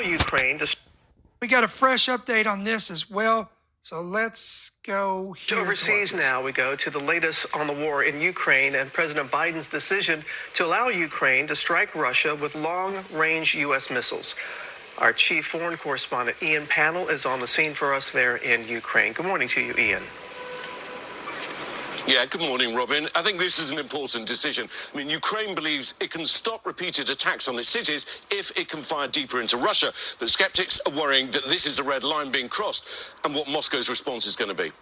Ukraine we got a fresh update on this as well. So let's go here. Overseas now, we go to the latest on the war in Ukraine and President Biden's decision to allow Ukraine to strike Russia with long-range U.S. missiles. Our chief foreign correspondent, Ian Pannell, is on the scene for us there in Ukraine. Good morning to you, Ian. Yeah, good morning, Robin. I think this is an important decision. I mean, Ukraine believes it can stop repeated attacks on its cities if it can fire deeper into Russia. But skeptics are worrying that this is a red line being crossed and what Moscow's response is going to be.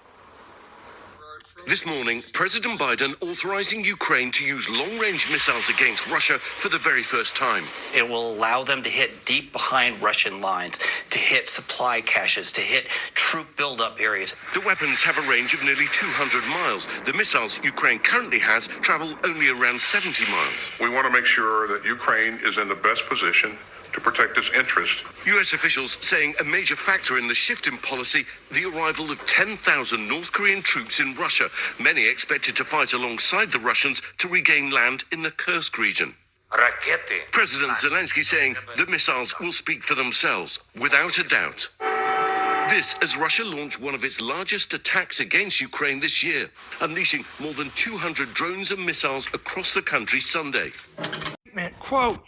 This morning, President Biden authorizing Ukraine to use long-range missiles against Russia for the very first time. It will allow them to hit deep behind Russian lines, to hit supply caches, to hit troop buildup areas. The weapons have a range of nearly 200 miles. The missiles Ukraine currently has travel only around 70 miles. We want to make sure that Ukraine is in the best position to protect its interests. U.S. officials saying a major factor in the shift in policy, the arrival of 10,000 North Korean troops in Russia, many expected to fight alongside the Russians to regain land in the Kursk region. President Zelensky saying the missiles will speak for themselves, without a doubt. This as Russia launched one of its largest attacks against Ukraine this year, unleashing more than 200 drones and missiles across the country Sunday. Quote,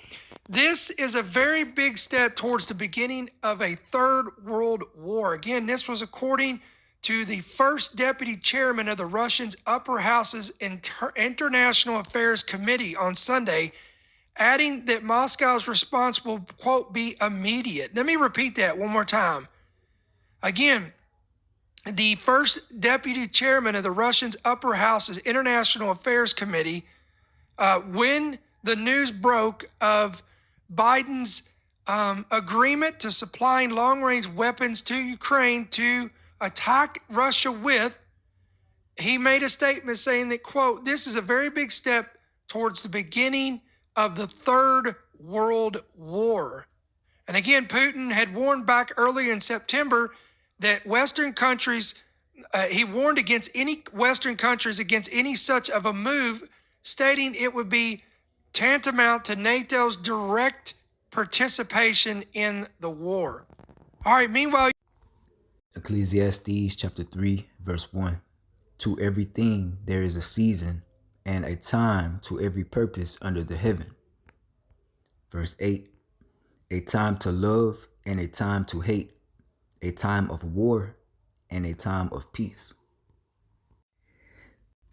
this is a very big step towards the beginning of a third world war. Again, this was according to the first deputy chairman of the Russians' Upper House's International Affairs Committee on Sunday, adding that Moscow's response will, quote, be immediate. Let me repeat that one more time. Again, the first deputy chairman of the Russians' Upper House's International Affairs Committee, when the news broke of Biden's agreement to supplying long-range weapons to Ukraine to attack Russia with, he made a statement saying that, quote, this is a very big step towards the beginning of the third world war. And again, Putin had warned back earlier in September that Western countries, he warned against any Western countries against any such of a move, stating it would be tantamount to NATO's direct participation in the war. All right, meanwhile... Ecclesiastes chapter 3, verse 1. To everything there is a season and a time to every purpose under the heaven. Verse 8. A time to love and a time to hate. A time of war and a time of peace.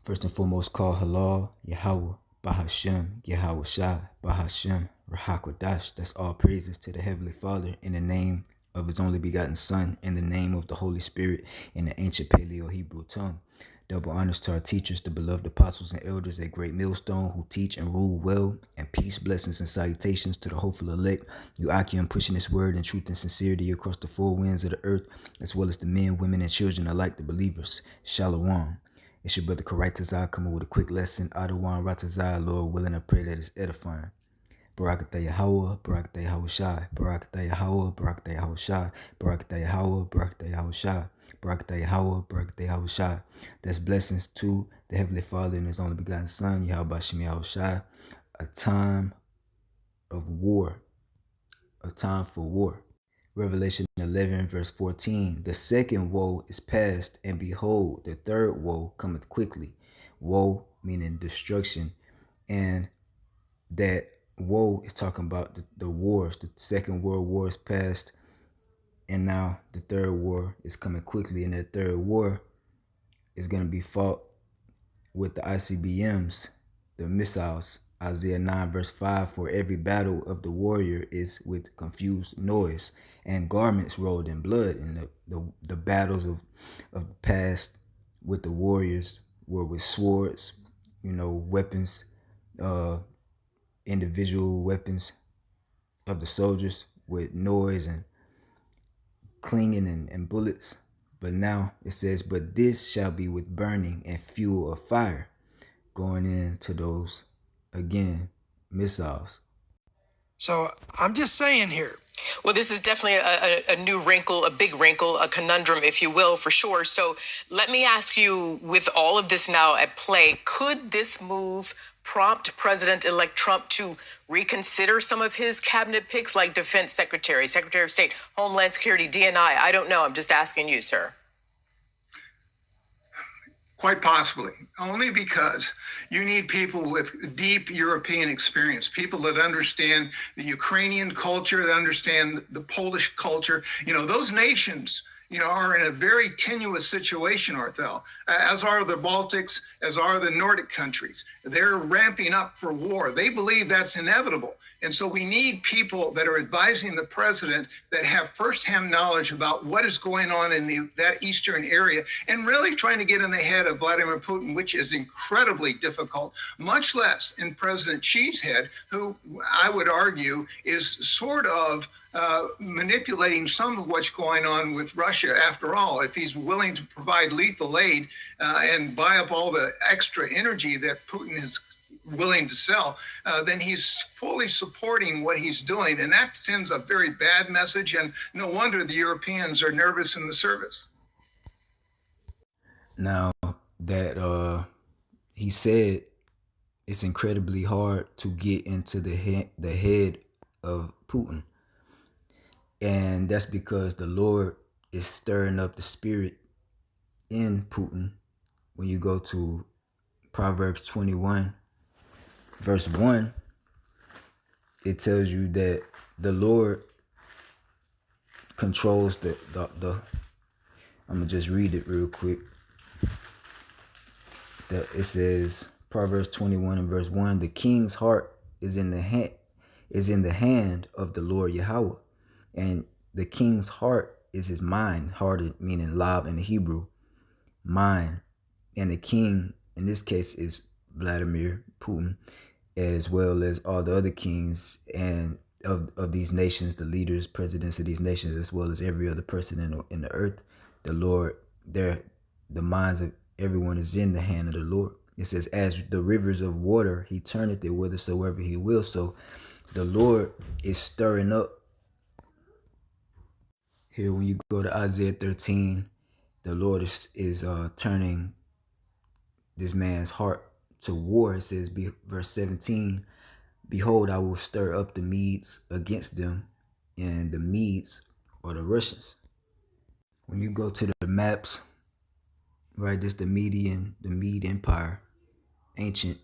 First and foremost, call Halal, Yahweh, Bahashem, Yahweh Shai, Bahashem, Rahakodash. That's all praises to the Heavenly Father in the name of His only begotten Son, in the name of the Holy Spirit, in the ancient Paleo-Hebrew tongue. Double honors to our teachers, the beloved apostles and elders at Great Millstone who teach and rule well, and peace, blessings, and salutations to the hopeful elect, Euakium, pushing this word in truth and sincerity across the four winds of the earth, as well as the men, women, and children alike, the believers. Shalom. It's your brother Karatazai coming with a quick lesson. Adawan Ratazai, Lord willing, I pray that it's edifying. Barakatah Yahweh, Barakatah Yahweh Shai, Barakatah Yahweh, Barakatah Yahweh Shai, Barakatah Yahweh, Barakatah Yahweh Shai, Barakatah Yahweh, Barakatah Yahweh Shai. That's blessings to the Heavenly Father and His only begotten Son, Yahweh Shem Yahweh Shai. A time of war, a time for war. Revelation 11, verse 14. The second woe is past, and behold, the third woe cometh quickly. Woe meaning destruction, and that woe is talking about the wars. The Second World War is past, and now the third war is coming quickly, and that third war is going to be fought with the ICBMs, the missiles. Isaiah 9 verse 5, for every battle of the warrior is with confused noise and garments rolled in blood. And the battles of the past with the warriors were with swords, weapons, individual weapons of the soldiers with noise and clinging and bullets. But now it says, but this shall be with burning and fuel of fire, going into those, again, missiles. So I'm just saying here. Well, this is definitely a new wrinkle, a big wrinkle, a conundrum, if you will, for sure. So let me ask you, with all of this now at play, could this move prompt President-elect Trump to reconsider some of his cabinet picks, like Defense Secretary, Secretary of State, Homeland Security, DNI? I don't know. I'm just asking you, sir. Quite possibly, only because you need people with deep European experience, people that understand the Ukrainian culture, that understand the Polish culture. Those nations, are in a very tenuous situation, Arthel, as are the Baltics, as are the Nordic countries. They're ramping up for war. They believe that's inevitable. And so we need people that are advising the president that have firsthand knowledge about what is going on in that eastern area and really trying to get in the head of Vladimir Putin, which is incredibly difficult, much less in President Xi's head, who I would argue is sort of manipulating some of what's going on with Russia. After all, if he's willing to provide lethal aid and buy up all the extra energy that Putin is willing to sell, then he's fully supporting what he's doing. And that sends a very bad message. And no wonder the Europeans are nervous in the service. Now that he said it's incredibly hard to get into the head of Putin. And that's because the Lord is stirring up the spirit in Putin. When you go to Proverbs 21, verse 1, it tells you that the Lord controls the I'm going to just read it real quick. That it says, Proverbs 21 and verse 1, the king's heart is in the hand of the Lord Yahweh. And the king's heart is his mind, hearted meaning lab in the Hebrew, mind. And the king in this case is Vladimir Putin, as well as all the other kings and of these nations, the leaders, presidents of these nations, as well as every other person in the earth. The Lord, the minds of everyone is in the hand of the Lord. It says, as the rivers of water, he turneth it whithersoever he will. So the Lord is stirring up. Here, when you go to Isaiah 13, the Lord is turning this man's heart to war. It says, verse 17, behold, I will stir up the Medes against them, and the Medes are the Russians. When you go to the maps, right, this the Mede Empire, ancient.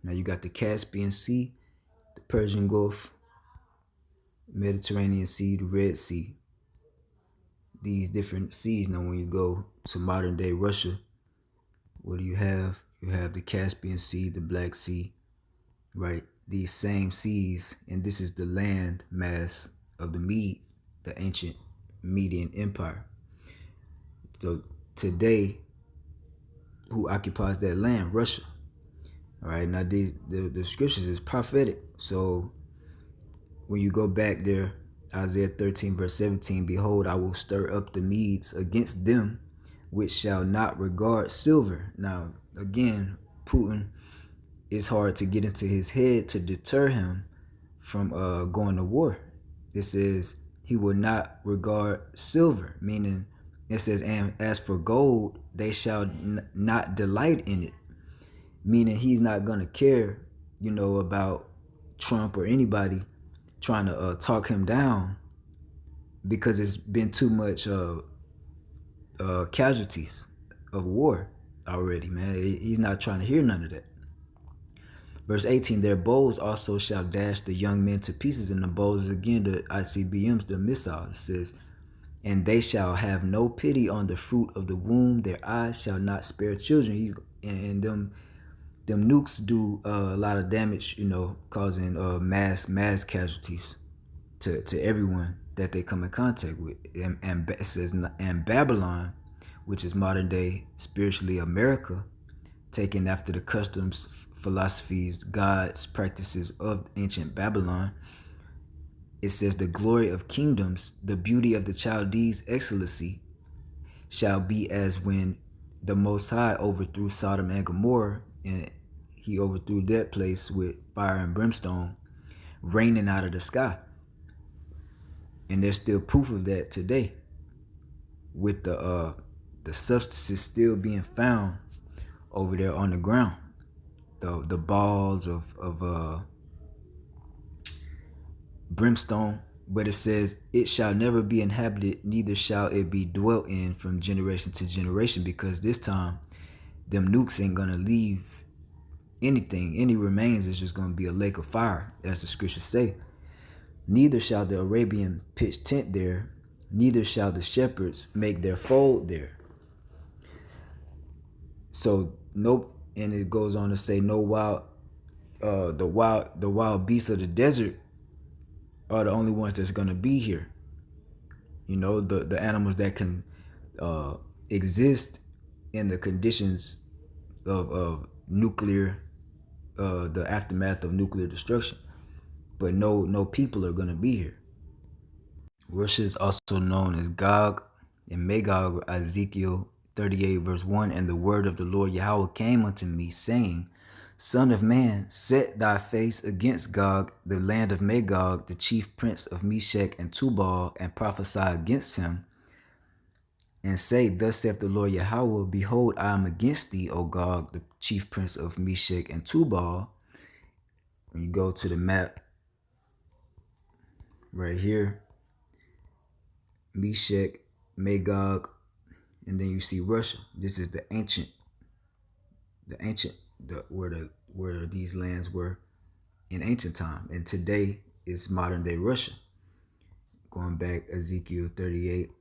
Now you got the Caspian Sea, the Persian Gulf, Mediterranean Sea, the Red Sea. These different seas. Now when you go to modern day Russia, what do you have? You have the Caspian Sea, the Black Sea, right? These same seas, and this is the land mass of the Mede, the ancient Median Empire. So today, who occupies that land? Russia. All right, now the scriptures is prophetic. So when you go back there, Isaiah 13 verse 17, behold, I will stir up the Medes against them, which shall not regard silver. Now, again, Putin, it's hard to get into his head to deter him from going to war. It says he will not regard silver, meaning it says, and as for gold, they shall not delight in it. Meaning he's not going to care, about Trump or anybody trying to talk him down, because it's been too much casualties of war already, man. He's not trying to hear none of that. Verse 18, their bows also shall dash the young men to pieces, and the bows again, the ICBMs, the missiles. It says, and they shall have no pity on the fruit of the womb. Their eyes shall not spare children. And them nukes do a lot of damage, causing mass casualties to everyone that they come in contact with. And it says, and Babylon, which is modern day spiritually America, taken after the customs, philosophies, gods, practices of ancient Babylon. It says, the glory of kingdoms, the beauty of the Chaldees' excellency, shall be as when the Most High overthrew Sodom and Gomorrah, and he overthrew that place with fire and brimstone raining out of the sky. And there's still proof of that today, with the substances still being found over there on the ground. the balls of brimstone. But it says, it shall never be inhabited, neither shall it be dwelt in from generation to generation, because this time them nukes ain't gonna leave anything. Any remains is just gonna be a lake of fire, as the scriptures say. Neither shall the Arabian pitch tent there, neither shall the shepherds make their fold there. So nope, and it goes on to say, no wild, the wild beasts of the desert are the only ones that's gonna be here. You know, the animals that can exist in the conditions of nuclear, the aftermath of nuclear destruction. But no people are gonna be here. Russia is also known as Gog and Magog, Ezekiel 38 verse 1. And the word of the Lord Yahweh came unto me, saying, Son of man, set thy face against Gog, the land of Magog, the chief prince of Meshech and Tubal, and prophesy against him, and say, Thus saith the Lord Yahweh, Behold, I am against thee, O Gog, the chief prince of Meshech and Tubal. When you go to the map right here, Meshech, Magog, and then you see Russia. This is the ancient, where these lands were in ancient time, and today is modern day Russia. Going back, Ezekiel 38,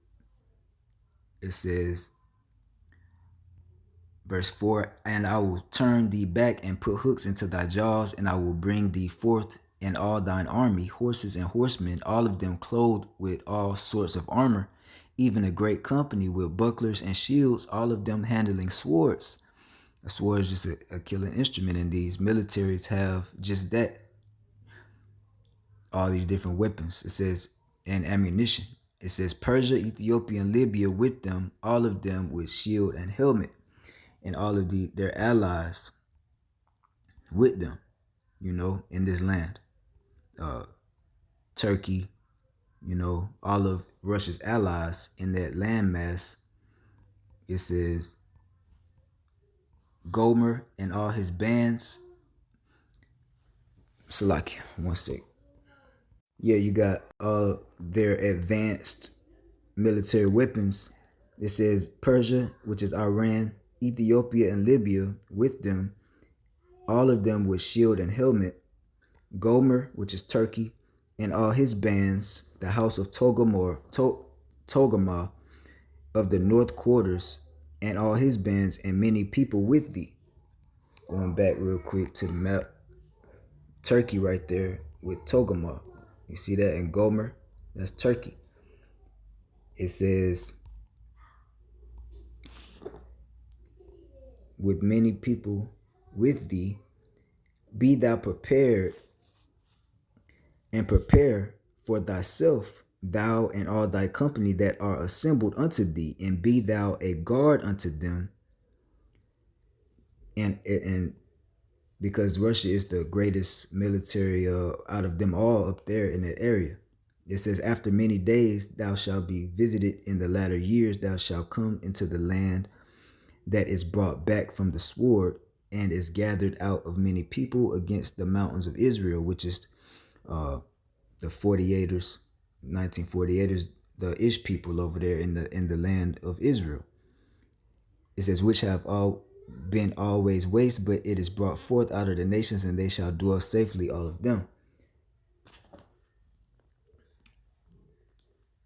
it says, verse 4, And I will turn thee back and put hooks into thy jaws, and I will bring thee forth in all thine army, horses and horsemen, all of them clothed with all sorts of armor, even a great company with bucklers and shields, all of them handling swords. A sword is just a killing instrument, and these militaries have just that. All these different weapons. It says, and ammunition. It says Persia, Ethiopia, and Libya with them, all of them with shield and helmet, and all of their allies with them, you know, in this land. Turkey, you know, all of Russia's allies in that landmass. It says Gomer and all his bands. Salakia, one sec. Yeah, you got their advanced military weapons. It says Persia, which is Iran, Ethiopia, and Libya with them, all of them with shield and helmet. Gomer, which is Turkey, and all his bands, the house of Togarmah of the north quarters, and all his bands, and many people with thee. Going back real quick to the map, Turkey right there with Togarmah. You see that in Gomer? That's Turkey. It says, with many people with thee, be thou prepared, and prepare for thyself, thou and all thy company that are assembled unto thee, and be thou a guard unto them. And because Russia is the greatest military out of them all up there in that area. It says, after many days thou shalt be visited, in the latter years thou shalt come into the land that is brought back from the sword, and is gathered out of many people against the mountains of Israel, which is the 48ers, 1948ers, the Ish people over there in the land of Israel. It says, which have all been always waste, but it is brought forth out of the nations, and they shall dwell safely, all of them.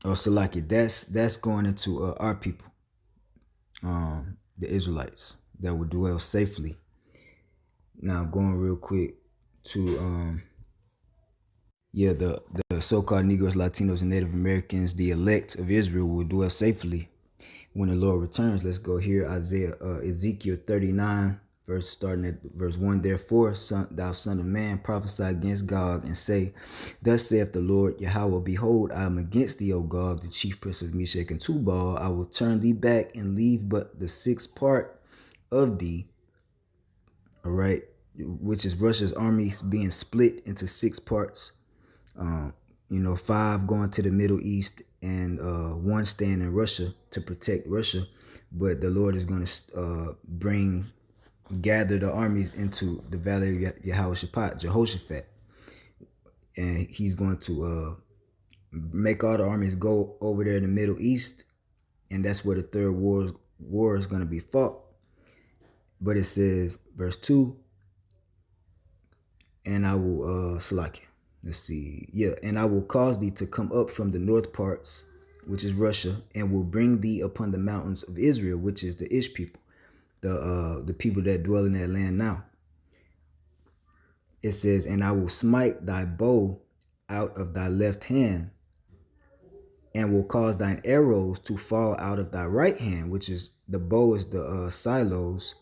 Oh, Salaki, that's going into our people, the Israelites that will dwell safely. Now going real quick to the so-called Negroes, Latinos, and Native Americans, the elect of Israel, will dwell safely when the Lord returns. Let's go here, Ezekiel 39, starting at verse 1. Therefore, thou son of man, prophesy against Gog, and say, Thus saith the Lord Yahweh, Behold, I am against thee, O Gog, the chief prince of Meshech and Tubal. I will turn thee back and leave but the sixth part of thee. All right, which is Russia's armies being split into 6 parts. 5 going to the Middle East, and 1 staying in Russia to protect Russia. But the Lord is going to bring gather the armies into the valley of Jehoshaphat, and he's going to make all the armies go over there in the Middle East, and that's where the third war is going to be fought. But it says, verse 2, and I will let's see, and I will cause thee to come up from the north parts, which is Russia, and will bring thee upon the mountains of Israel, which is the Ish people, the people that dwell in that land now. It says, and I will smite thy bow out of thy left hand, and will cause thine arrows to fall out of thy right hand, which is the bow is the silos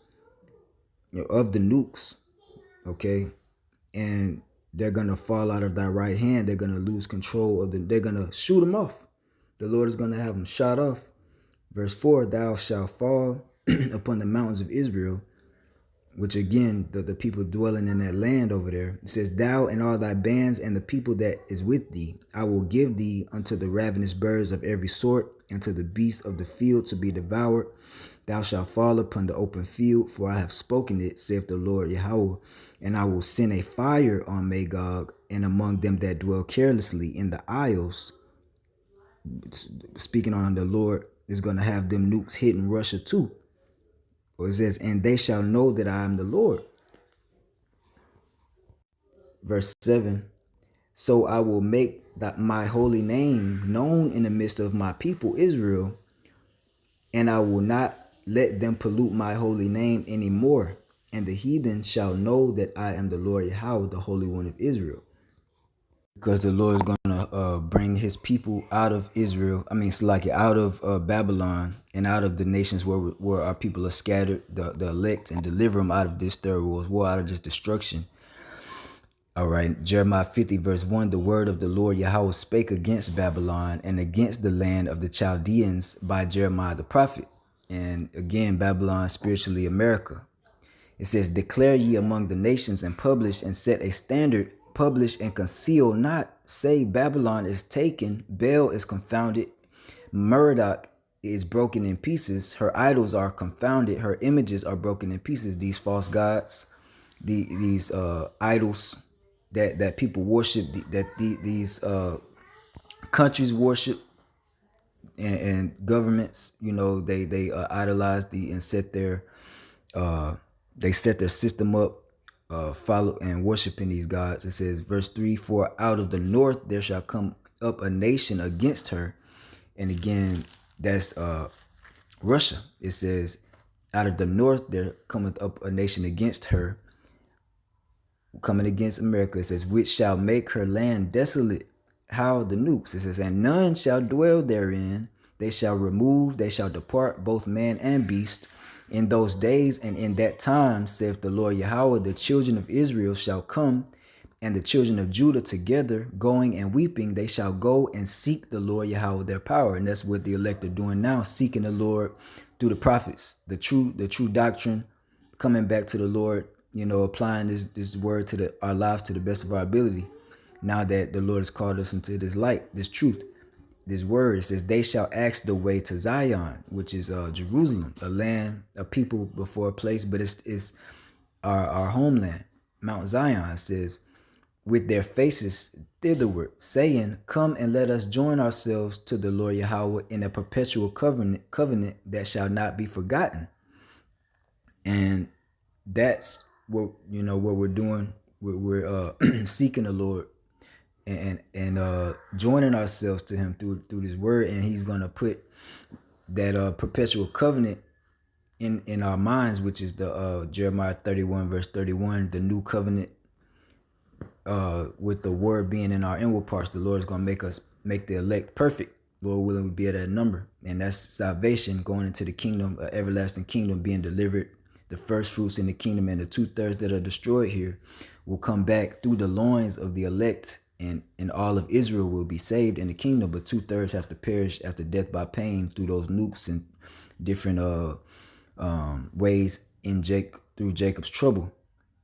of the nukes, okay? And they're gonna fall out of thy right hand. They're gonna lose control of them. They're gonna shoot them off. The Lord is gonna have them shot off. Verse 4, thou shalt fall upon the mountains of Israel, which again, the people dwelling in that land over there. It says, thou and all thy bands and the people that is with thee, I will give thee unto the ravenous birds of every sort, and to the beasts of the field to be devoured. Thou shalt fall upon the open field, for I have spoken it, saith the Lord Yahweh. And I will send a fire on Magog, and among them that dwell carelessly in the isles. Speaking on the Lord is going to have them nukes hitting Russia too. Or it says, and they shall know that I am the Lord. Verse 7, so I will make that my holy name known in the midst of my people Israel, and I will not let them pollute my holy name anymore. And the heathen shall know that I am the Lord Yahweh, the Holy One of Israel. Because the Lord is going to bring his people out of Israel, out of Babylon, and out of the nations where our people are scattered, the elect, and deliver them out of this third world war, out of this destruction. All right, Jeremiah 50 verse 1, the word of the Lord Yahweh spake against Babylon and against the land of the Chaldeans by Jeremiah the prophet. And again, Babylon, spiritually America. It says, declare ye among the nations and publish and set a standard, publish and conceal not. Say Babylon is taken, Baal is confounded, Merodach is broken in pieces, her idols are confounded, her images are broken in pieces. These false gods, these idols that people worship, these countries worship, and governments, they idolize and set their system up, follow and worshiping these gods. It says, verse 3, for out of the north there shall come up a nation against her. And again, that's Russia. It says, out of the north there cometh up a nation against her, coming against America. It says, which shall make her land desolate. How? The nukes. It says, and none shall dwell therein. They shall remove, they shall depart, both man and beast. In those days and in that time, saith the Lord Yahweh, the children of Israel shall come, and the children of Judah together, going and weeping. They shall go and seek the Lord Yahweh their power. And that's what the elect are doing now, seeking the Lord through the prophets, the true doctrine, coming back to the Lord, applying this word to our lives to the best of our ability. Now that the Lord has called us into this light, this truth, this word, it says, they shall ask the way to Zion, which is Jerusalem, a land, a people before a place, but it's our homeland, Mount Zion. It says, with their faces thitherward, saying, come and let us join ourselves to the Lord Yahweh in a perpetual covenant that shall not be forgotten. And that's what what we're doing. We're seeking the Lord and joining ourselves to him through this word, and he's gonna put that perpetual covenant in our minds, which is the Jeremiah 31 verse 31, the new covenant, with the word being in our inward parts. The Lord is gonna make the elect perfect. Lord willing, we be at that number, and that's salvation, going into the kingdom, everlasting kingdom, being delivered. The first fruits in the kingdom, and the 2/3 that are destroyed here will come back through the loins of the elect, and all of Israel will be saved in the kingdom, but 2/3 have to perish after death by pain through those nukes and different ways through Jacob's trouble,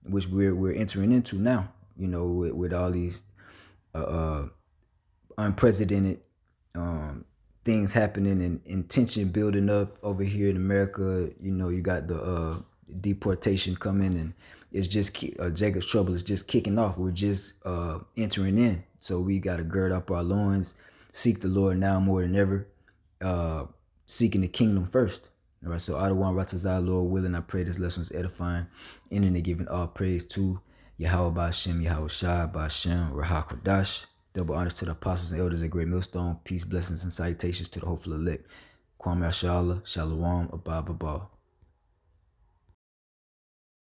which we're entering into now, with all these unprecedented things happening and tension building up over here in America. You got the deportation coming, and it's just Jacob's trouble is just kicking off. We're just entering in, so we got to gird up our loins, seek the Lord now more than ever, seeking the kingdom first. All right, so Adawan Ratazah, Lord willing, I pray this lesson is edifying, ending and giving all praise to Yahweh Ba'Shem, Yahweh Shai, Ba'Shem, Ruach HaKodesh. Double honors to the apostles and elders at Great Millstone. Peace, blessings, and salutations to the hopeful elect. Kwame Ashala, Shalom, Abba, Baba.